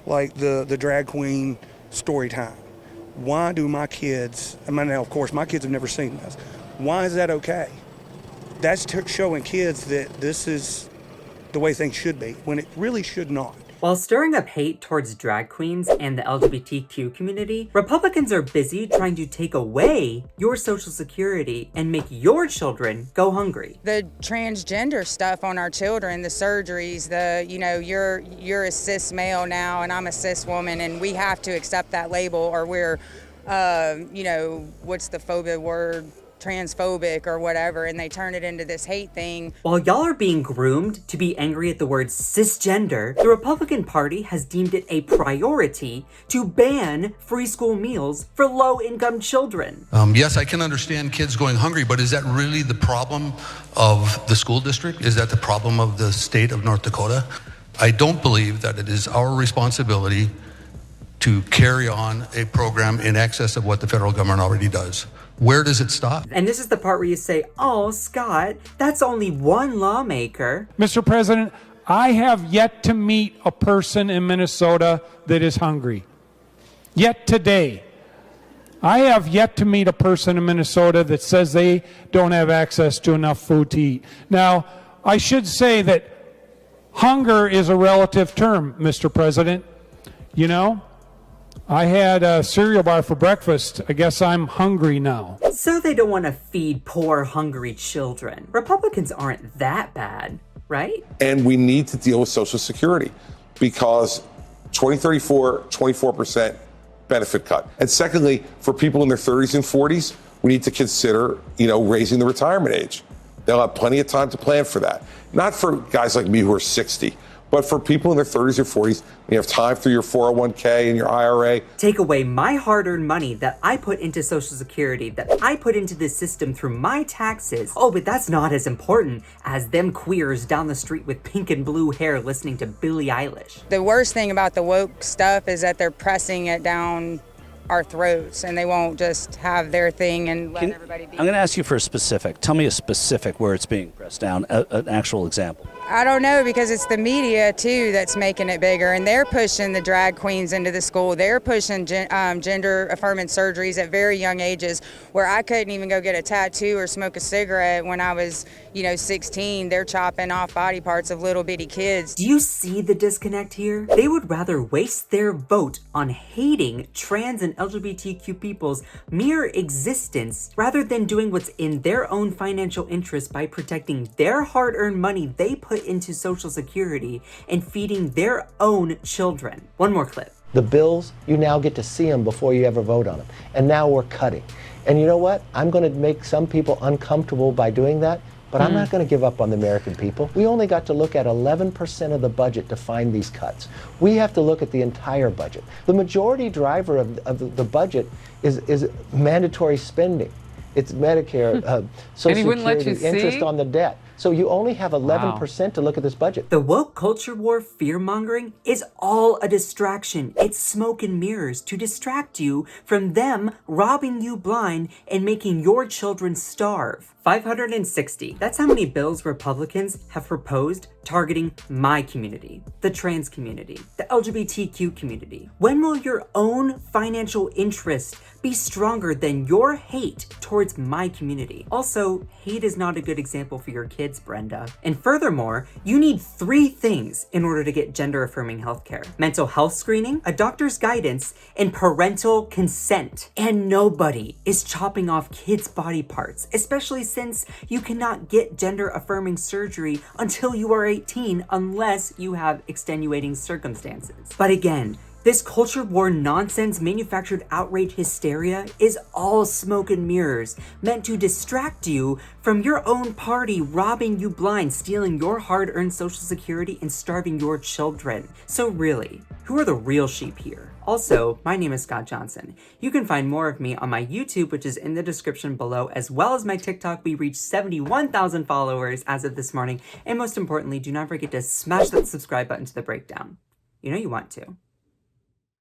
like the drag queen story time. Why do my kids, I mean, now of course my kids have never seen this. Why is that okay? That's showing kids that this is the way things should be, when it really should not. While stirring up hate towards drag queens and the LGBTQ community, Republicans are busy trying to take away your Social Security and make your children go hungry. The transgender stuff on our children, the surgeries, you're a cis male now and I'm a cis woman, and we have to accept that label or we're, what's the phobia word? Transphobic or whatever, and they turn it into this hate thing. While y'all are being groomed to be angry at the word cisgender, the Republican Party has deemed it a priority to ban free school meals for low-income children. Yes, I can understand kids going hungry, but is that really the problem of the school district? Is that the problem of the state of North Dakota? I don't believe that it is our responsibility to carry on a program in excess of what the federal government already does. Where does it stop? And this is the part where you say, oh, Scott, that's only one lawmaker. Mr. President, I have yet to meet a person in Minnesota that is hungry. Yet today. I have yet to meet a person in Minnesota that says they don't have access to enough food to eat. Now, I should say that hunger is a relative term, Mr. President. You know? I had a cereal bar for breakfast. I guess I'm hungry now. So they don't want to feed poor, hungry children. Republicans aren't that bad, right? And we need to deal with Social Security because 2034, 24% benefit cut. And secondly, for people in their 30s and 40s, we need to consider, raising the retirement age. They'll have plenty of time to plan for that. Not for guys like me who are 60. But for people in their 30s or 40s, you have time through your 401k and your IRA. Take away my hard-earned money that I put into Social Security, that I put into this system through my taxes. Oh, but that's not as important as them queers down the street with pink and blue hair listening to Billie Eilish. The worst thing about the woke stuff is that they're pressing it down our throats and they won't just have their thing and let everybody be. I'm going to ask you for a specific. Tell me a specific where it's being pressed down, an actual example. I don't know, because it's the media too that's making it bigger, and they're pushing the drag queens into the school. They're pushing gender affirming surgeries at very young ages, where I couldn't even go get a tattoo or smoke a cigarette when I was 16. They're chopping off body parts of little bitty kids. Do you see the disconnect here? They would rather waste their vote on hating trans and LGBTQ people's mere existence rather than doing what's in their own financial interest by protecting their hard-earned money they put into Social Security and feeding their own children. One more clip. The bills, you now get to see them before you ever vote on them. And now we're cutting. And you know what? I'm going to make some people uncomfortable by doing that, but I'm not going to give up on the American people. We only got to look at 11% of the budget to find these cuts. We have to look at the entire budget. The majority driver of the budget is mandatory spending. It's Medicare, Social Security, interest on the debt. So you only have 11% to look at this budget. The woke culture war fear-mongering is all a distraction. It's smoke and mirrors to distract you from them robbing you blind and making your children starve. 560. That's how many bills Republicans have proposed targeting my community, the trans community, the LGBTQ community. When will your own financial interest be stronger than your hate towards my community? Also, hate is not a good example for your kids, Brenda. And furthermore, you need 3 things in order to get gender-affirming healthcare: mental health screening, a doctor's guidance, and parental consent. And nobody is chopping off kids' body parts, especially since you cannot get gender-affirming surgery until you are 18 unless you have extenuating circumstances. But again, this culture war nonsense manufactured outrage hysteria is all smoke and mirrors, meant to distract you from your own party robbing you blind, stealing your hard-earned Social Security, and starving your children. So really, who are the real sheep here? Also, my name is Scott Johnson. You can find more of me on my YouTube, which is in the description below, as well as my TikTok. We reached 71,000 followers as of this morning. And most importantly, do not forget to smash that subscribe button to the breakdown. You know you want to.